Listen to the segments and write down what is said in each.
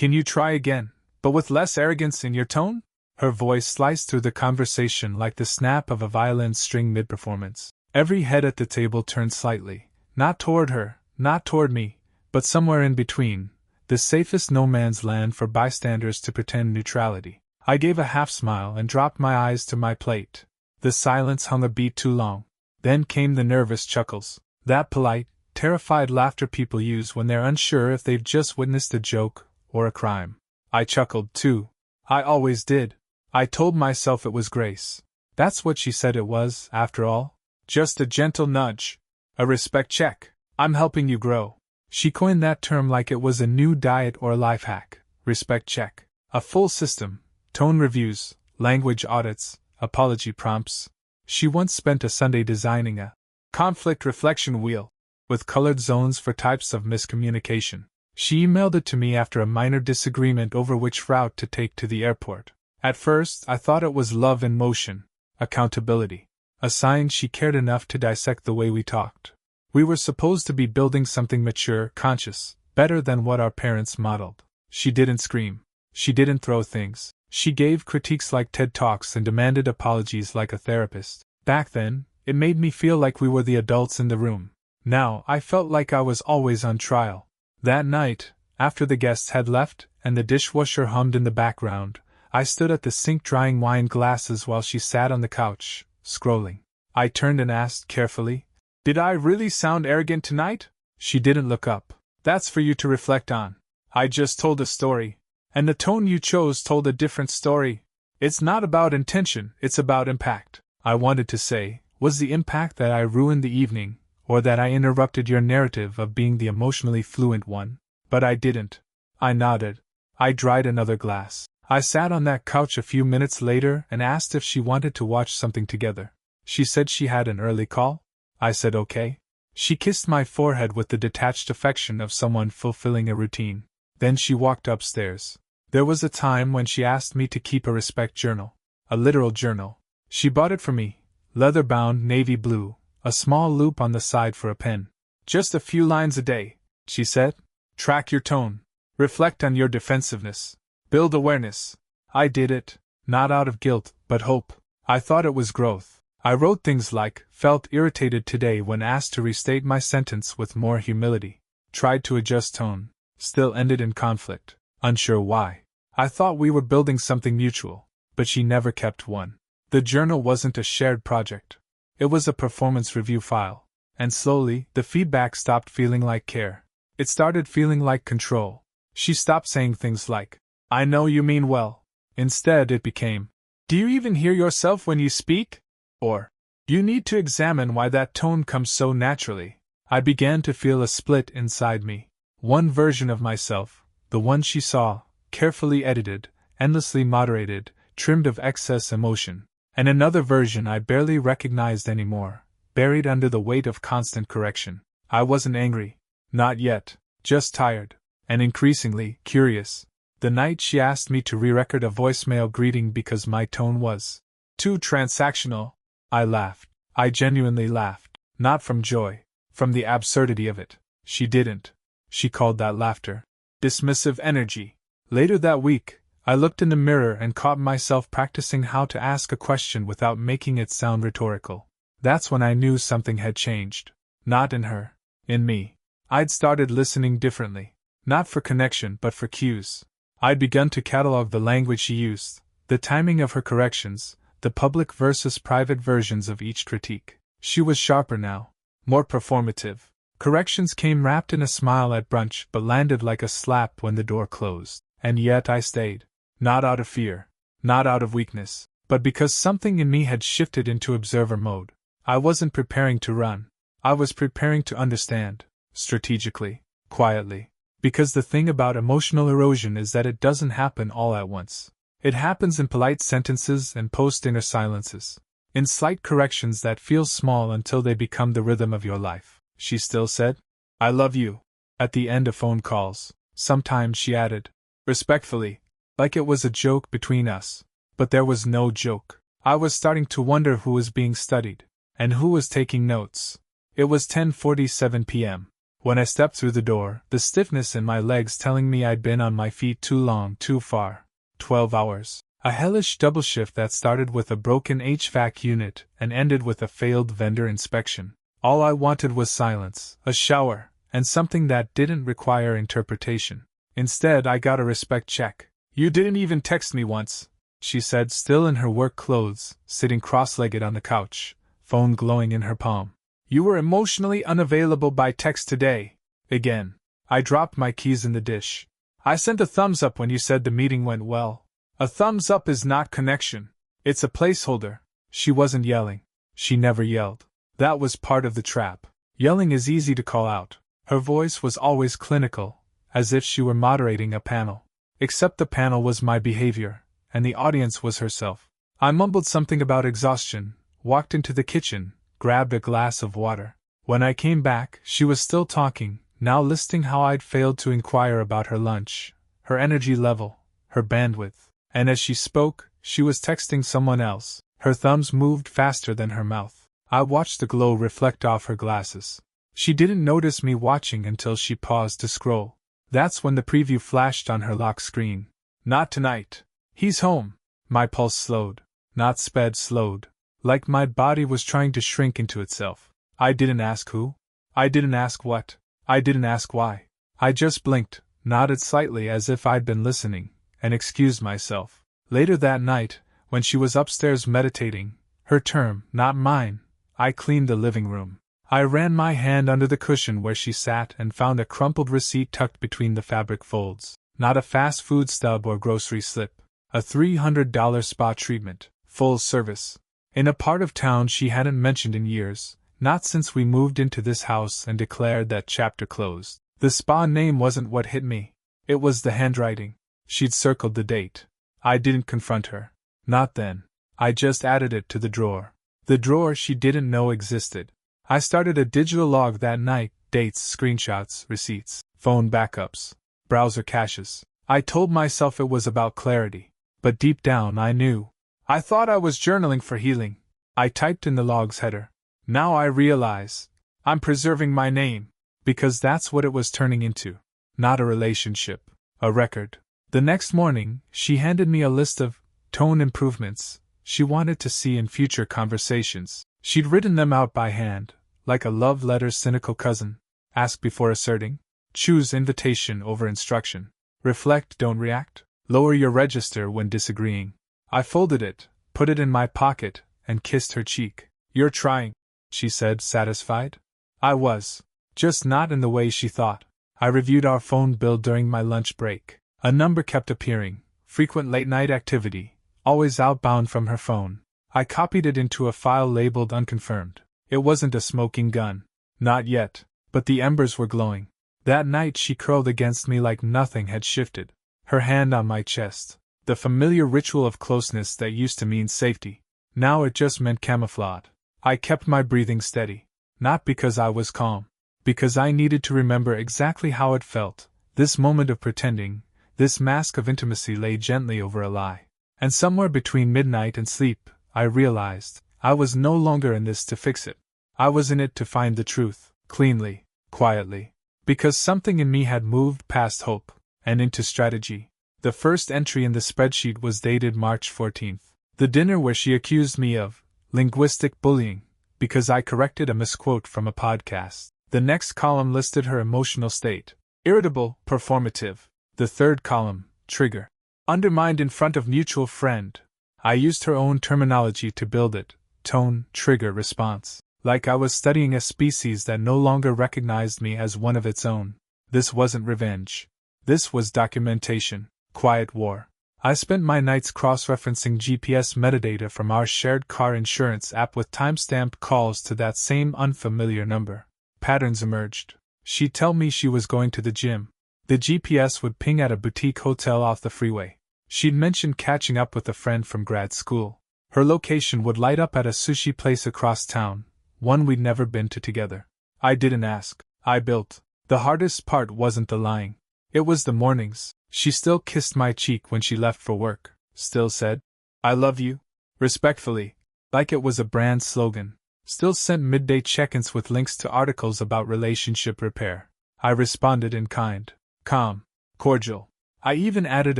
Can you try again, but with less arrogance in your tone? Her voice sliced through the conversation like the snap of a violin string mid-performance. Every head at the table turned slightly, not toward her, not toward me, but somewhere in between, the safest no-man's land for bystanders to pretend neutrality. I gave a half-smile and dropped my eyes to my plate. The silence hung a beat too long. Then came the nervous chuckles, that polite, terrified laughter people use when they're unsure if they've just witnessed a joke or a crime. I chuckled, too. I always did. I told myself it was grace. That's what she said it was, after all. Just a gentle nudge. A respect check. I'm helping you grow. She coined that term like it was a new diet or life hack. Respect check. A full system. Tone reviews, language audits, apology prompts. She once spent a Sunday designing a conflict reflection wheel with colored zones for types of miscommunication. She emailed it to me after a minor disagreement over which route to take to the airport. At first, I thought it was love in motion, accountability, a sign she cared enough to dissect the way we talked. We were supposed to be building something mature, conscious, better than what our parents modeled. She didn't scream. She didn't throw things. She gave critiques like TED Talks and demanded apologies like a therapist. Back then, it made me feel like we were the adults in the room. Now, I felt like I was always on trial. That night, after the guests had left and the dishwasher hummed in the background, I stood at the sink drying wine glasses while she sat on the couch, scrolling. I turned and asked carefully, "Did I really sound arrogant tonight?" She didn't look up. "That's for you to reflect on. I just told a story. And the tone you chose told a different story. It's not about intention, it's about impact." I wanted to say, was the impact that I ruined the evening, or that I interrupted your narrative of being the emotionally fluent one? But I didn't. I nodded. I dried another glass. I sat on that couch a few minutes later and asked if she wanted to watch something together. She said she had an early call. I said okay. She kissed my forehead with the detached affection of someone fulfilling a routine. Then she walked upstairs. There was a time when she asked me to keep a respect journal. A literal journal. She bought it for me, leather-bound, navy blue, a small loop on the side for a pen. "Just a few lines a day," she said. "Track your tone. Reflect on your defensiveness. Build awareness." I did it, not out of guilt, but hope. I thought it was growth. I wrote things like, "Felt irritated today when asked to restate my sentence with more humility. Tried to adjust tone. Still ended in conflict. Unsure why. I thought we were building something mutual, but she never kept one." The journal wasn't a shared project. It was a performance review file. And slowly, the feedback stopped feeling like care. It started feeling like control. She stopped saying things like, "I know you mean well." Instead, it became, "Do you even hear yourself when you speak?" Or, "You need to examine why that tone comes so naturally." I began to feel a split inside me. One version of myself, the one she saw, carefully edited, endlessly moderated, trimmed of excess emotion. And another version I barely recognized anymore, buried under the weight of constant correction. I wasn't angry. Not yet. Just tired. And increasingly curious. The night she asked me to re-record a voicemail greeting because my tone was too transactional, I laughed. I genuinely laughed. Not from joy. From the absurdity of it. She didn't. She called that laughter dismissive energy. Later that week, I looked in the mirror and caught myself practicing how to ask a question without making it sound rhetorical. That's when I knew something had changed. Not in her. In me. I'd started listening differently. Not for connection, but for cues. I'd begun to catalog the language she used, the timing of her corrections, the public versus private versions of each critique. She was sharper now. More performative. Corrections came wrapped in a smile at brunch but landed like a slap when the door closed. And yet I stayed. Not out of fear. Not out of weakness. But because something in me had shifted into observer mode. I wasn't preparing to run. I was preparing to understand. Strategically. Quietly. Because the thing about emotional erosion is that it doesn't happen all at once. It happens in polite sentences and post-dinner silences. In slight corrections that feel small until they become the rhythm of your life. She still said, "I love you." At the end of phone calls. Sometimes she added, respectfully, like it was a joke between us. But there was no joke. I was starting to wonder who was being studied, and who was taking notes. It was 10:47 p.m. When I stepped through the door, the stiffness in my legs telling me I'd been on my feet too long, too far. 12 hours. A hellish double shift that started with a broken HVAC unit and ended with a failed vendor inspection. All I wanted was silence, a shower, and something that didn't require interpretation. Instead, I got a respect check. "You didn't even text me once," she said, still in her work clothes, sitting cross-legged on the couch, phone glowing in her palm. "You were emotionally unavailable by text today." Again. I dropped my keys in the dish. "I sent a thumbs up when you said the meeting went well." "A thumbs up is not connection. It's a placeholder." She wasn't yelling. She never yelled. That was part of the trap. Yelling is easy to call out. Her voice was always clinical, as if she were moderating a panel. Except the panel was my behavior, and the audience was herself. I mumbled something about exhaustion, walked into the kitchen, grabbed a glass of water. When I came back, she was still talking, now listing how I'd failed to inquire about her lunch, her energy level, her bandwidth. And as she spoke, she was texting someone else. Her thumbs moved faster than her mouth. I watched the glow reflect off her glasses. She didn't notice me watching until she paused to scroll. That's when the preview flashed on her lock screen. "Not tonight. He's home." My pulse slowed. Not sped, slowed. Like my body was trying to shrink into itself. I didn't ask who. I didn't ask what. I didn't ask why. I just blinked, nodded slightly as if I'd been listening, and excused myself. Later that night, when she was upstairs meditating, her term, not mine, I cleaned the living room. I ran my hand under the cushion where she sat and found a crumpled receipt tucked between the fabric folds. Not a fast food stub or grocery slip. A $300 spa treatment, full service. In a part of town she hadn't mentioned in years, not since we moved into this house and declared that chapter closed. The spa name wasn't what hit me. It was the handwriting. She'd circled the date. I didn't confront her. Not then. I just added it to the drawer. The drawer she didn't know existed. I started a digital log that night, dates, screenshots, receipts, phone backups, browser caches. I told myself it was about clarity, but deep down I knew. I thought I was journaling for healing. I typed in the log's header. Now I realize, I'm preserving my name, because that's what it was turning into. Not a relationship, a record. The next morning, she handed me a list of tone improvements she wanted to see in future conversations. She'd written them out by hand, like a love letter's cynical cousin. Ask before asserting. Choose invitation over instruction. Reflect, don't react. Lower your register when disagreeing. I folded it, put it in my pocket, and kissed her cheek. "You're trying," she said, satisfied. I was. Just not in the way she thought. I reviewed our phone bill during my lunch break. A number kept appearing. Frequent late-night activity. Always outbound from her phone. I copied it into a file labeled unconfirmed. It wasn't a smoking gun. Not yet. But the embers were glowing. That night she curled against me like nothing had shifted. Her hand on my chest. The familiar ritual of closeness that used to mean safety. Now it just meant camouflage. I kept my breathing steady. Not because I was calm. Because I needed to remember exactly how it felt. This moment of pretending, this mask of intimacy lay gently over a lie. And somewhere between midnight and sleep, I realized, I was no longer in this to fix it. I was in it to find the truth, cleanly, quietly. Because something in me had moved past hope, and into strategy. The first entry in the spreadsheet was dated March 14th. The dinner where she accused me of linguistic bullying, because I corrected a misquote from a podcast. The next column listed her emotional state. Irritable, performative. The third column, trigger. Undermined in front of mutual friend. I used her own terminology to build it. Tone, trigger, response. Like I was studying a species that no longer recognized me as one of its own. This wasn't revenge. This was documentation. Quiet war. I spent my nights cross-referencing GPS metadata from our shared car insurance app with timestamped calls to that same unfamiliar number. Patterns emerged. She'd tell me she was going to the gym. The GPS would ping at a boutique hotel off the freeway. She'd mentioned catching up with a friend from grad school. Her location would light up at a sushi place across town, one we'd never been to together. I didn't ask. I built. The hardest part wasn't the lying. It was the mornings. She still kissed my cheek when she left for work. Still said, "I love you," respectfully, like it was a brand slogan. Still sent midday check-ins with links to articles about relationship repair. I responded in kind, calm, cordial. I even added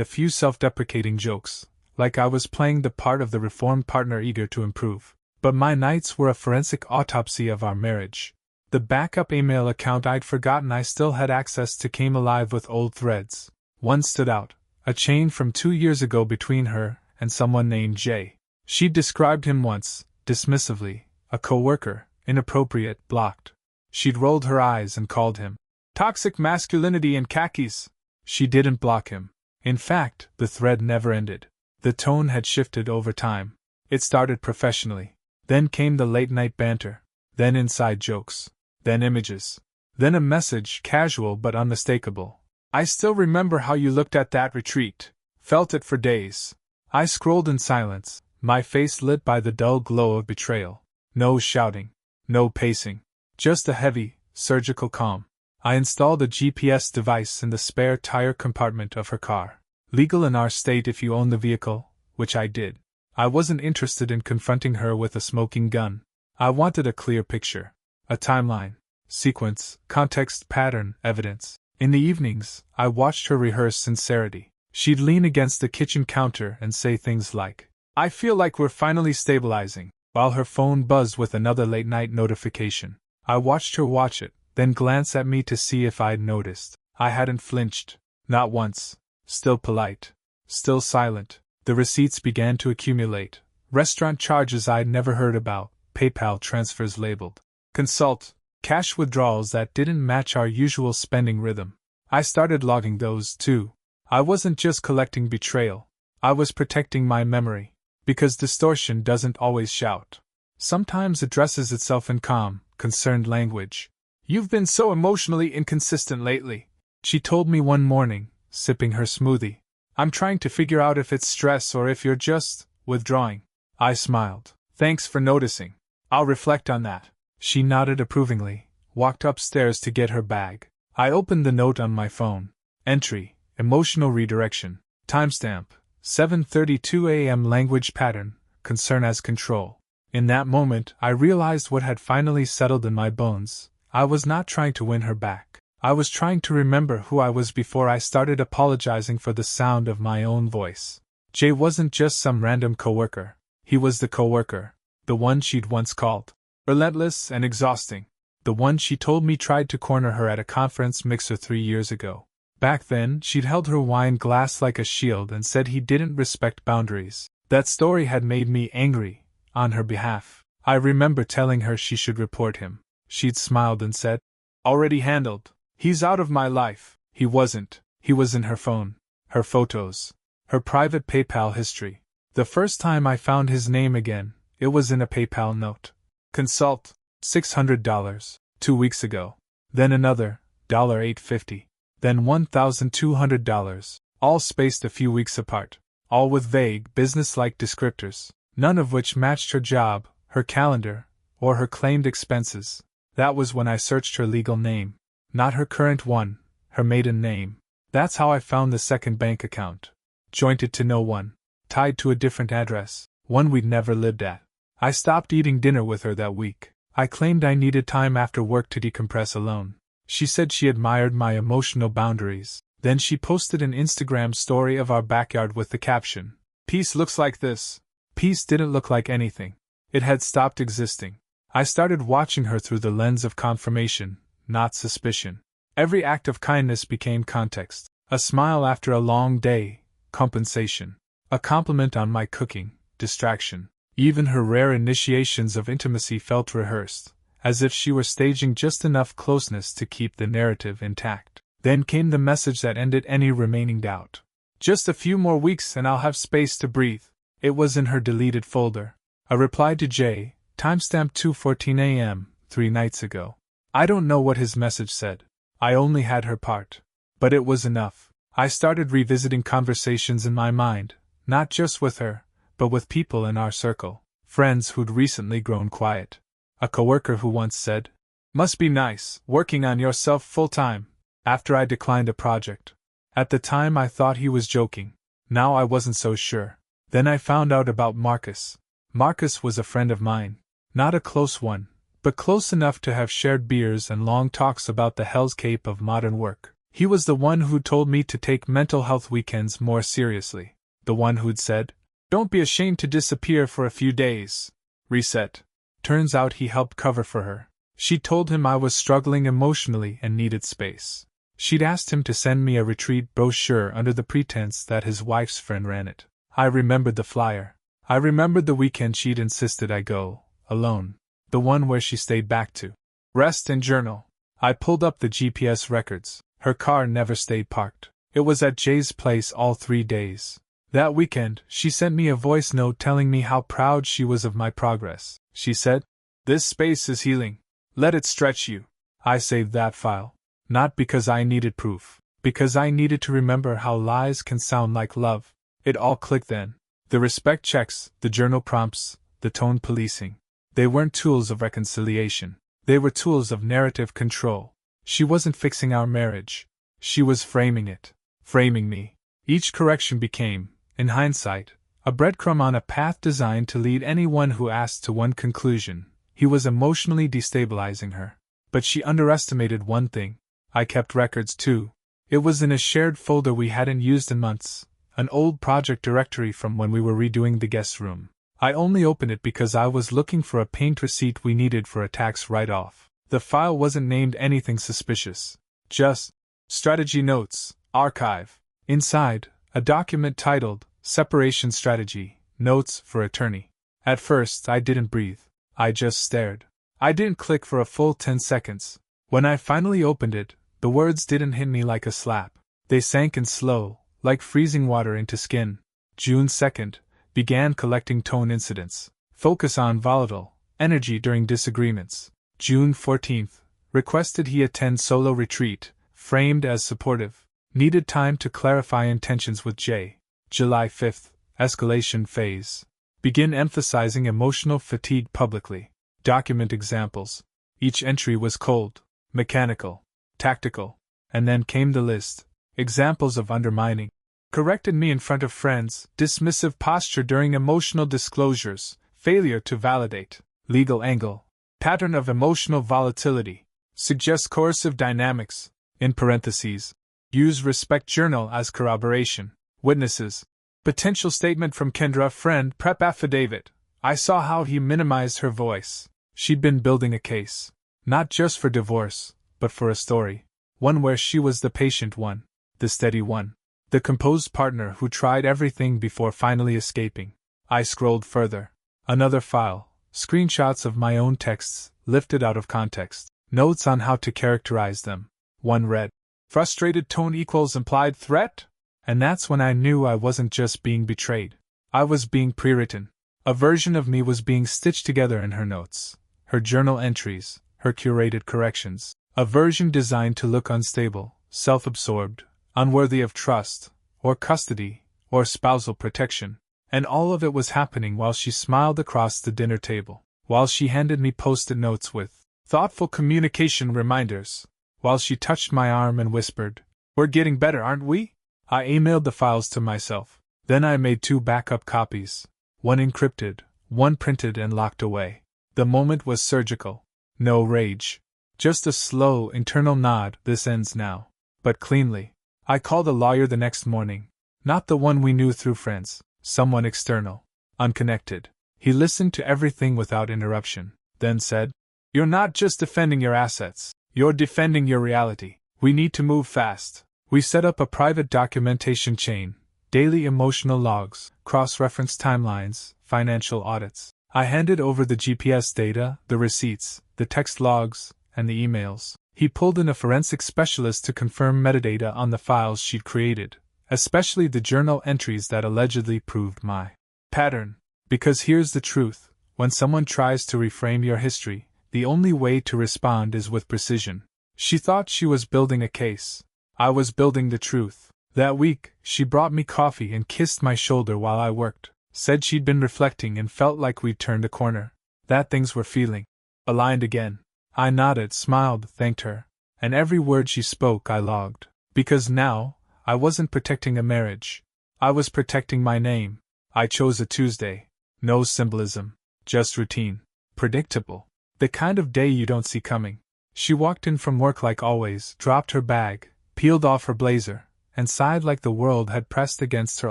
a few self-deprecating jokes, like I was playing the part of the reformed partner eager to improve. But my nights were a forensic autopsy of our marriage. The backup email account I'd forgotten I still had access to came alive with old threads. One stood out, a chain from 2 years ago between her and someone named Jay. She'd described him once, dismissively, a coworker, inappropriate, blocked. She'd rolled her eyes and called him toxic masculinity in khakis. She didn't block him. In fact, the thread never ended. The tone had shifted over time. It started professionally. Then came the late-night banter. Then inside jokes. Then images. Then a message, casual but unmistakable. I still remember how you looked at that retreat. Felt it for days. I scrolled in silence, my face lit by the dull glow of betrayal. No shouting. No pacing. Just a heavy, surgical calm. I installed a GPS device in the spare tire compartment of her car. Legal in our state if you own the vehicle, which I did. I wasn't interested in confronting her with a smoking gun. I wanted a clear picture. A timeline. Sequence, context, pattern, evidence. In the evenings, I watched her rehearse sincerity. She'd lean against the kitchen counter and say things like, "I feel like we're finally stabilizing," while her phone buzzed with another late-night notification. I watched her watch it, then glance at me to see if I'd noticed. I hadn't flinched. Not once. Still polite. Still silent. The receipts began to accumulate. Restaurant charges I'd never heard about, PayPal transfers labeled consult, cash withdrawals that didn't match our usual spending rhythm. I started logging those, too. I wasn't just collecting betrayal. I was protecting my memory. Because distortion doesn't always shout. Sometimes it dresses itself in calm, concerned language. "You've been so emotionally inconsistent lately," she told me one morning, sipping her smoothie. "I'm trying to figure out if it's stress or if you're just withdrawing." I smiled. "Thanks for noticing. I'll reflect on that." She nodded approvingly, walked upstairs to get her bag. I opened the note on my phone. Entry, emotional redirection. Timestamp, 7:32 a.m. Language pattern, concern as control. In that moment, I realized what had finally settled in my bones. I was not trying to win her back. I was trying to remember who I was before I started apologizing for the sound of my own voice. Jay wasn't just some random coworker. He was the coworker. The one she'd once called relentless and exhausting. The one she told me tried to corner her at a conference mixer 3 years ago. Back then, she'd held her wine glass like a shield and said he didn't respect boundaries. That story had made me angry, on her behalf. I remember telling her she should report him. She'd smiled and said, "Already handled. He's out of my life." He wasn't. He was in her phone. Her photos. Her private PayPal history. The first time I found his name again, it was in a PayPal note. Consult, $600, 2 weeks ago. Then another, $850. Then $1,200, all spaced a few weeks apart. All with vague, business-like descriptors, none of which matched her job, her calendar, or her claimed expenses. That was when I searched her legal name. Not her current one, her maiden name. That's how I found the second bank account. Jointed to no one. Tied to a different address, one we'd never lived at. I stopped eating dinner with her that week. I claimed I needed time after work to decompress alone. She said she admired my emotional boundaries. Then she posted an Instagram story of our backyard with the caption, "Peace looks like this." Peace didn't look like anything. It had stopped existing. I started watching her through the lens of confirmation, not suspicion. Every act of kindness became context. A smile after a long day, compensation. A compliment on my cooking, distraction. Even her rare initiations of intimacy felt rehearsed, as if she were staging just enough closeness to keep the narrative intact. Then came the message that ended any remaining doubt. "Just a few more weeks and I'll have space to breathe." It was in her deleted folder. A reply to Jay, timestamp 2:14 a.m., 3 nights ago. I don't know what his message said. I only had her part. But it was enough. I started revisiting conversations in my mind, not just with her, but with people in our circle, friends who'd recently grown quiet. A coworker who once said, "Must be nice, working on yourself full-time," after I declined a project. At the time I thought he was joking. Now I wasn't so sure. Then I found out about Marcus. Marcus was a friend of mine. Not a close one, but close enough to have shared beers and long talks about the hell's cape of modern work. He was the one who told me to take mental health weekends more seriously. The one who'd said, "Don't be ashamed to disappear for a few days. Reset." Turns out he helped cover for her. She told him I was struggling emotionally and needed space. She'd asked him to send me a retreat brochure under the pretense that his wife's friend ran it. I remembered the flyer. I remembered the weekend she'd insisted I go, alone. The one where she stayed back to rest and journal. I pulled up the GPS records. Her car never stayed parked. It was at Jay's place all 3 days. That weekend, she sent me a voice note telling me how proud she was of my progress. She said, "This space is healing. Let it stretch you." I saved that file. Not because I needed proof, because I needed to remember how lies can sound like love. It all clicked then. The respect checks, the journal prompts, the tone policing. They weren't tools of reconciliation. They were tools of narrative control. She wasn't fixing our marriage. She was framing it. Framing me. Each correction became, in hindsight, a breadcrumb on a path designed to lead anyone who asked to one conclusion. He was emotionally destabilizing her. But she underestimated one thing. I kept records too. It was in a shared folder we hadn't used in months, an old project directory from when we were redoing the guest room. I only opened it because I was looking for a paint receipt we needed for a tax write-off. The file wasn't named anything suspicious. Just, Strategy Notes, Archive. Inside, a document titled, Separation Strategy, Notes for Attorney. At first, I didn't breathe. I just stared. I didn't click for a full 10 seconds. When I finally opened it, the words didn't hit me like a slap. They sank in slow, like freezing water into skin. June 2nd, began collecting tone incidents. Focus on volatile energy during disagreements. June 14th, requested he attend solo retreat, framed as supportive. Needed time to clarify intentions with Jay. July 5th, escalation phase. Begin emphasizing emotional fatigue publicly. Document examples. Each entry was cold, mechanical, tactical. And then came the list. Examples of undermining. Corrected me in front of friends, dismissive posture during emotional disclosures, failure to validate, legal angle, pattern of emotional volatility, suggest coercive dynamics, in parentheses, use respect journal as corroboration, witnesses, potential statement from Kendra friend prep affidavit. I saw how he minimized her voice. She'd been building a case, not just for divorce, but for a story, one where she was the patient one, the steady one. The composed partner who tried everything before finally escaping. I scrolled further. Another file, screenshots of my own texts, lifted out of context, notes on how to characterize them. One read, "Frustrated tone equals implied threat?" And that's when I knew I wasn't just being betrayed. I was being pre-written. A version of me was being stitched together in her notes, her journal entries, her curated corrections. A version designed to look unstable, self-absorbed, unworthy of trust, or custody, or spousal protection. And all of it was happening while she smiled across the dinner table, while she handed me post-it notes with thoughtful communication reminders, while she touched my arm and whispered, "We're getting better, aren't we?" I emailed the files to myself. Then I made 2 backup copies, one encrypted, one printed and locked away. The moment was surgical. No rage. Just a slow, internal nod, this ends now. But cleanly. I called a lawyer the next morning. Not the one we knew through friends, someone external, unconnected. He listened to everything without interruption, then said, "You're not just defending your assets, you're defending your reality. We need to move fast." We set up a private documentation chain, daily emotional logs, cross-reference timelines, financial audits. I handed over the GPS data, the receipts, the text logs, and the emails. He pulled in a forensic specialist to confirm metadata on the files she'd created, especially the journal entries that allegedly proved my pattern. Because here's the truth, when someone tries to reframe your history, the only way to respond is with precision. She thought she was building a case. I was building the truth. That week, she brought me coffee and kissed my shoulder while I worked, said she'd been reflecting and felt like we'd turned a corner, that things were feeling aligned again. I nodded, smiled, thanked her, and every word she spoke I logged. Because now, I wasn't protecting a marriage. I was protecting my name. I chose a Tuesday. No symbolism. Just routine. Predictable. The kind of day you don't see coming. She walked in from work like always, dropped her bag, peeled off her blazer, and sighed like the world had pressed against her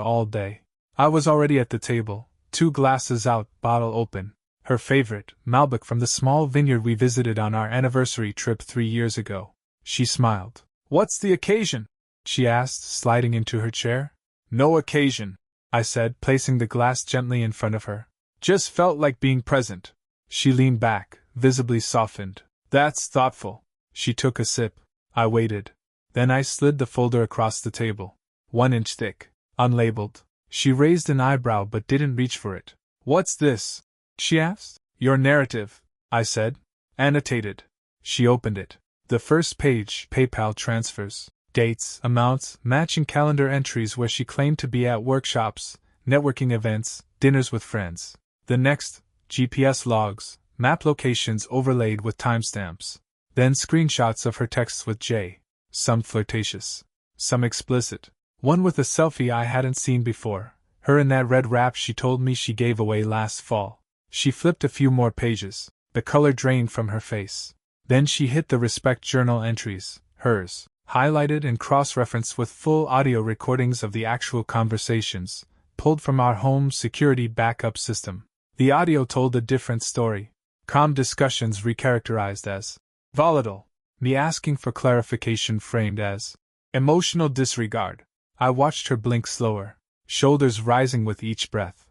all day. I was already at the table, 2 glasses out, bottle open. Her favorite, Malbec from the small vineyard we visited on our anniversary trip 3 years ago. She smiled. "What's the occasion?" she asked, sliding into her chair. "No occasion," I said, placing the glass gently in front of her. "Just felt like being present." She leaned back, visibly softened. "That's thoughtful." She took a sip. I waited. Then I slid the folder across the table. 1 inch thick, unlabeled. She raised an eyebrow but didn't reach for it. "What's this?" she asked. "Your narrative," I said. "Annotated." She opened it. The first page, PayPal transfers, dates, amounts, matching calendar entries where she claimed to be at workshops, networking events, dinners with friends. The next, GPS logs, map locations overlaid with timestamps. Then screenshots of her texts with Jay. Some flirtatious, some explicit. One with a selfie I hadn't seen before, her in that red wrap she told me she gave away last fall. She flipped a few more pages. The color drained from her face. Then she hit the Respect Journal entries, hers, highlighted and cross-referenced with full audio recordings of the actual conversations, pulled from our home security backup system. The audio told a different story. Calm discussions recharacterized as volatile. Me asking for clarification framed as emotional disregard. I watched her blink slower, shoulders rising with each breath.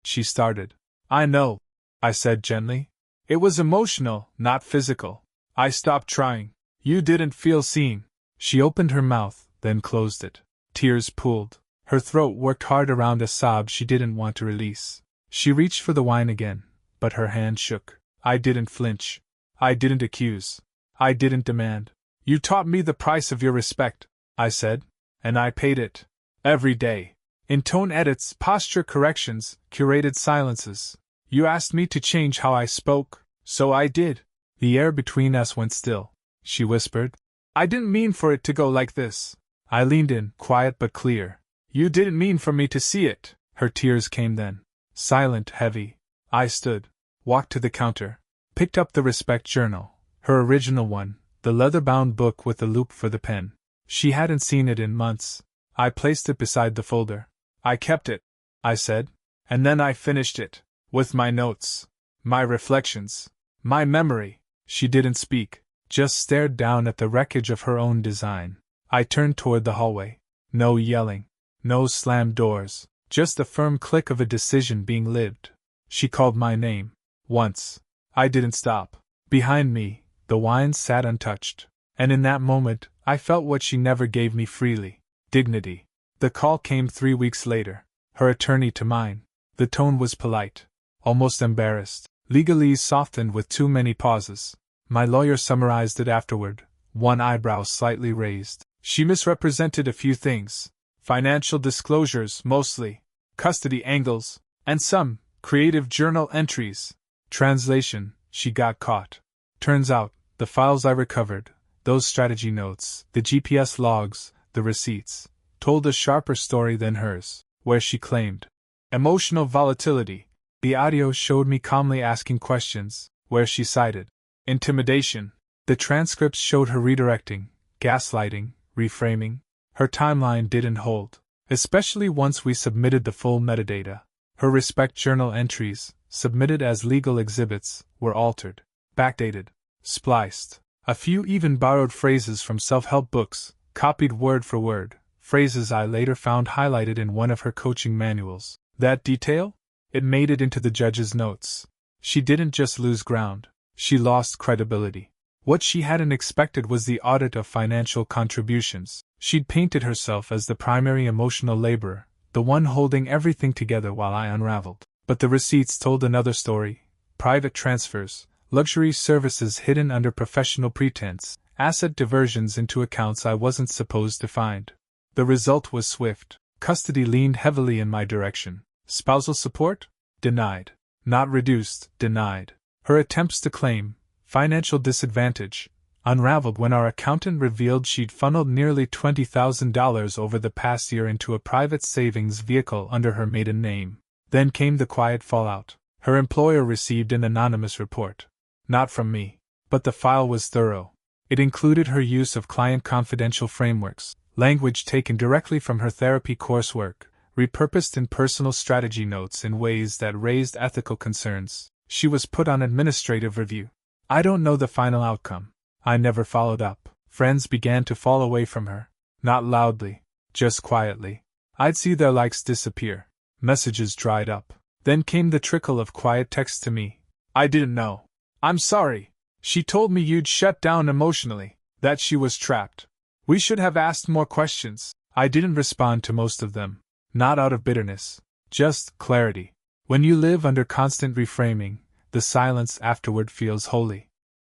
She started. "I know," I said gently. "It was emotional, not physical. I stopped trying. You didn't feel seen." She opened her mouth, then closed it. Tears pooled. Her throat worked hard around a sob she didn't want to release. She reached for the wine again, but her hand shook. I didn't flinch. I didn't accuse. I didn't demand. "You taught me the price of your respect," I said, "and I paid it. Every day. In tone edits, posture corrections, curated silences. You asked me to change how I spoke, so I did." The air between us went still. She whispered, "I didn't mean for it to go like this." I leaned in, quiet but clear. "You didn't mean for me to see it." Her tears came then. Silent, heavy. I stood, walked to the counter, picked up the Respect Journal, her original one, the leather-bound book with the loop for the pen. She hadn't seen it in months. I placed it beside the folder. "I kept it," I said, "and then I finished it. With my notes. My reflections. My memory." She didn't speak, just stared down at the wreckage of her own design. I turned toward the hallway. No yelling. No slammed doors. Just the firm click of a decision being lived. She called my name. Once. I didn't stop. Behind me, the wine sat untouched. And in that moment, I felt what she never gave me freely. Dignity. The call came 3 weeks later. Her attorney to mine. The tone was polite. Almost embarrassed. Legalese softened with too many pauses. My lawyer summarized it afterward, one eyebrow slightly raised. She misrepresented a few things. Financial disclosures, mostly. Custody angles. And some creative journal entries. Translation, she got caught. Turns out, the files I recovered, those strategy notes, the GPS logs, the receipts, told a sharper story than hers, where she claimed emotional volatility. The audio showed me calmly asking questions, where she cited intimidation. The transcripts showed her redirecting, gaslighting, reframing. Her timeline didn't hold, especially once we submitted the full metadata. Her Respect Journal entries, submitted as legal exhibits, were altered, backdated, spliced. A few even borrowed phrases from self-help books, copied word for word, phrases I later found highlighted in one of her coaching manuals. That detail? It made it into the judge's notes. She didn't just lose ground, she lost credibility. What she hadn't expected was the audit of financial contributions. She'd painted herself as the primary emotional laborer, the one holding everything together while I unraveled. But the receipts told another story. Private transfers, luxury services hidden under professional pretense, asset diversions into accounts I wasn't supposed to find. The result was swift. Custody leaned heavily in my direction. Spousal support? Denied. Not reduced, denied. Her attempts to claim financial disadvantage unraveled when our accountant revealed she'd funneled nearly $20,000 over the past year into a private savings vehicle under her maiden name. Then came the quiet fallout. Her employer received an anonymous report. Not from me. But the file was thorough. It included her use of client confidential frameworks, language taken directly from her therapy coursework, repurposed in personal strategy notes in ways that raised ethical concerns. She was put on administrative review. I don't know the final outcome. I never followed up. Friends began to fall away from her. Not loudly, just quietly. I'd see their likes disappear. Messages dried up. Then came the trickle of quiet text to me. I didn't know. I'm sorry. She told me you'd shut down emotionally, that she was trapped. We should have asked more questions. I didn't respond to most of them. Not out of bitterness. Just clarity. When you live under constant reframing, the silence afterward feels holy.